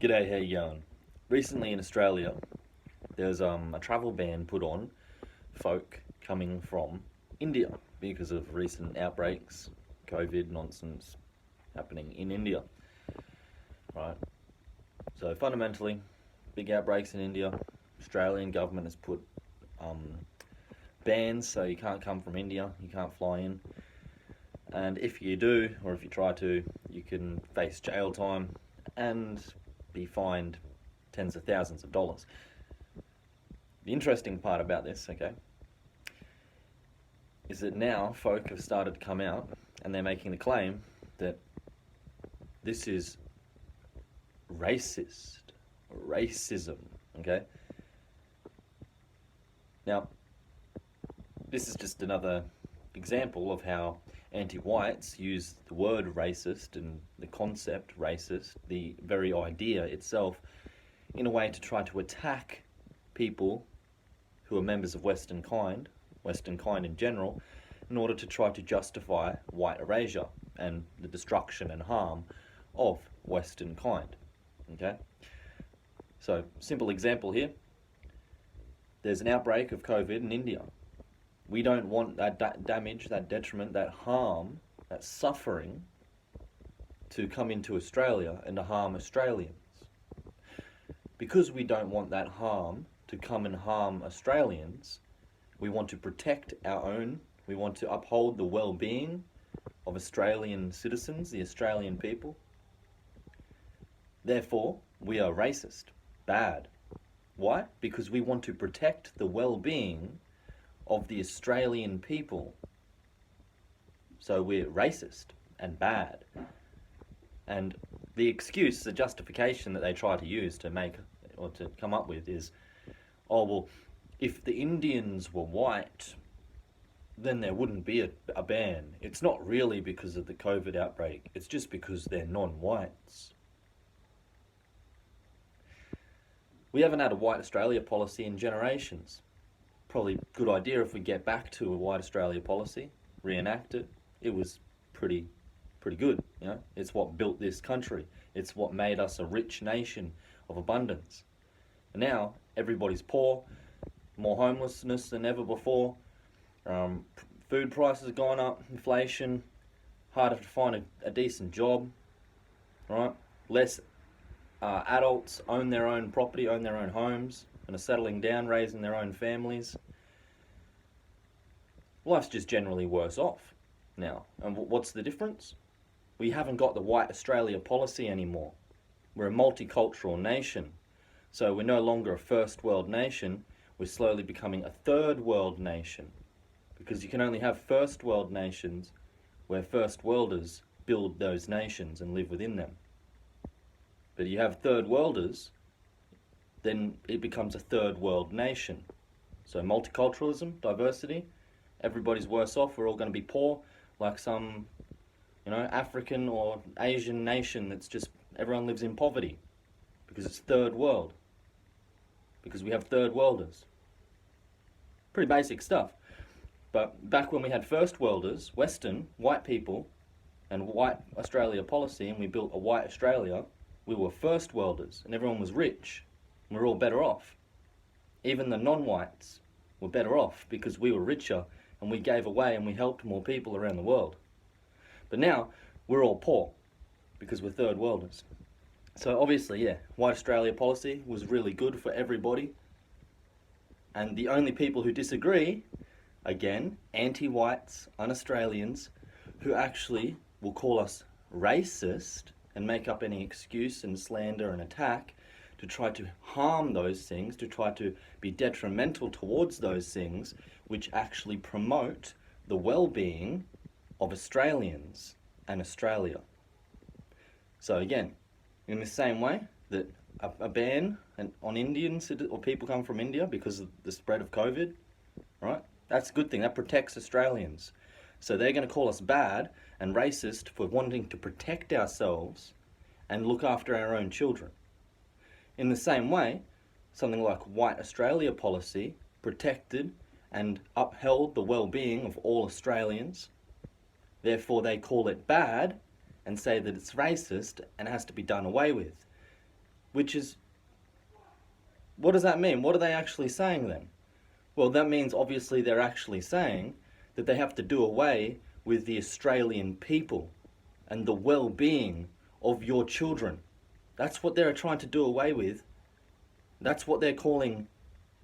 G'day, how you going? Recently in Australia, there's a travel ban put on folk coming from India because of recent outbreaks, COVID nonsense happening in India. Right. So fundamentally, big outbreaks in India. Australian government has put um, bans, so you can't come from India, you can't fly in, and if you do, or if you try to, you can face jail time and be fined tens of thousands of dollars. The interesting part about this, okay, is that now folk have started to come out and they're making the claim that this is racism, okay? Now, this is just another example of how anti-whites use the word racist and the concept racist, the very idea itself, in a way to try to attack people who are members of Western kind in general, in order to try to justify white erasure and the destruction and harm of Western kind. Okay? So, simple example here. There's an outbreak of COVID in India. We don't want that damage, that detriment, that harm, that suffering to come into Australia and to harm Australians. Because we don't want that harm to come and harm Australians, we want to protect our own, we want to uphold the well-being of Australian citizens, the Australian people. Therefore, we are racist, bad. Why? Because we want to protect the well-being of the Australian people. So we're racist and bad. And the excuse, the justification that they try to use to make, or to come up with is, oh, well, if the Indians were white, then there wouldn't be a ban. It's not really because of the COVID outbreak, it's just because they're non-whites. We haven't had a white Australia policy in generations. Probably a good idea if we get back to a white Australia policy, reenact it. It was pretty good, you know. It's what built this country. It's what made us a rich nation of abundance. And now everybody's poor, more homelessness than ever before. Food prices have gone up, inflation, harder to find a decent job, right? Less adults own their own property, own their own homes, and are settling down, raising their own families. Life's just generally worse off now. And what's the difference? We haven't got the white Australia policy anymore. We're a multicultural nation. So we're no longer a first world nation. We're slowly becoming a third world nation. Because you can only have first world nations where first worlders build those nations and live within them. But you have third worlders, then it becomes a third world nation. So multiculturalism, diversity, everybody's worse off. We're all going to be poor, like some, African or Asian nation that's just, everyone lives in poverty because it's third world. Because we have third worlders. Pretty basic stuff. But back when we had first worlders, Western, white people, and white Australia policy, and we built a white Australia, we were first worlders, and everyone was rich. And we were all better off. Even the non-whites were better off because we were richer, and we gave away and we helped more people around the world. But now, we're all poor because we're third worlders. So obviously, yeah, white Australia policy was really good for everybody. And the only people who disagree, again, anti-whites, un-Australians, who actually will call us racist and make up any excuse and slander and attack to try to harm those things, to try to be detrimental towards those things, which actually promote the well-being of Australians and Australia. So again, in the same way that a ban on Indians or people come from India because of the spread of COVID, right? That's a good thing. That protects Australians. So they're going to call us bad and racist for wanting to protect ourselves and look after our own children. In the same way, something like white Australia policy protected and upheld the well-being of all Australians. Therefore, they call it bad and say that it's racist and has to be done away with. which is, what does that mean? What are they actually saying then? Well, that means obviously they're actually saying that they have to do away with the Australian people and the well-being of your children. That's what they're trying to do away with. That's what they're calling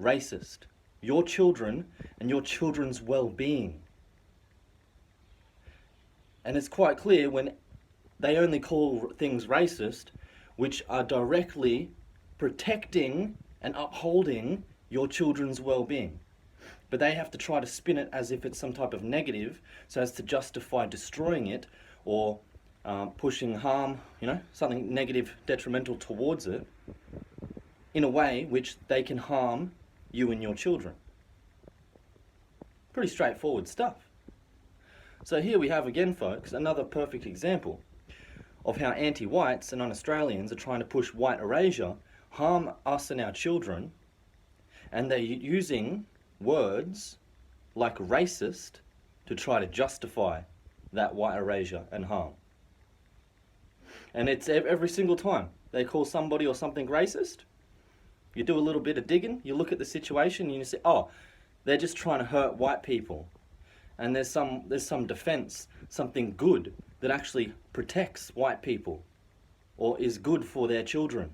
racist. Your children and your children's well-being. And it's quite clear when they only call things racist which are directly protecting and upholding your children's well-being. But they have to try to spin it as if it's some type of negative so as to justify destroying it or pushing harm, something negative, detrimental towards it in a way which they can harm you and your children. Pretty straightforward stuff. So here we have again, folks, another perfect example of how anti-whites and un-Australians are trying to push white erasure, harm us and our children, and they're using words like racist to try to justify that white erasure and harm. And it's every single time they call somebody or something racist, you do a little bit of digging, you look at the situation and you say, oh, they're just trying to hurt white people. And there's some defense, something good that actually protects white people or is good for their children.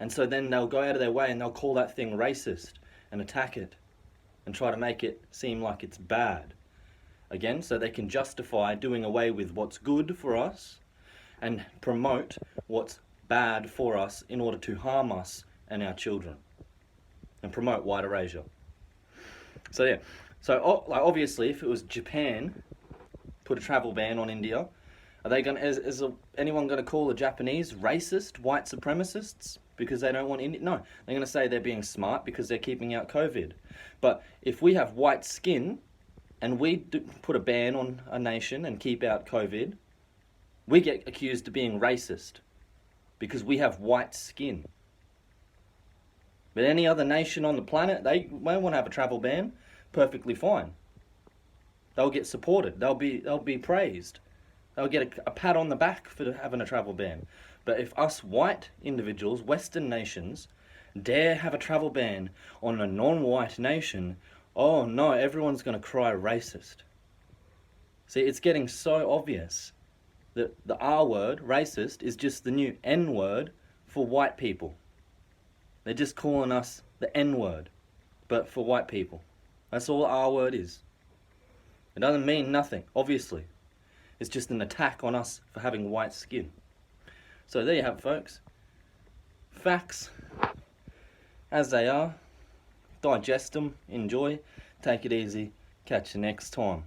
And so then they'll go out of their way and they'll call that thing racist and attack it and try to make it seem like it's bad. Again, so they can justify doing away with what's good for us and promote what's bad for us in order to harm us and our children and promote white erasure. So yeah, obviously if it was Japan put a travel ban on India, are they going? Is anyone going to call the Japanese racist, white supremacists because they don't want India? No, they're going to say they're being smart because they're keeping out COVID. But if we have white skin and we put a ban on a nation and keep out COVID, we get accused of being racist because we have white skin. But any other nation on the planet, they won't want to have a travel ban. Perfectly fine. They'll get supported. They'll be praised. They'll get a pat on the back for having a travel ban. But if us white individuals, Western nations, dare have a travel ban on a non-white nation, oh no, everyone's going to cry racist. See, it's getting so obvious that the R word, racist, is just the new N word for white people. They're just calling us the N word, but for white people. That's all R word is. It doesn't mean nothing, obviously. It's just an attack on us for having white skin. So there you have it, folks. Facts as they are. Digest them, enjoy, take it easy. Catch you next time.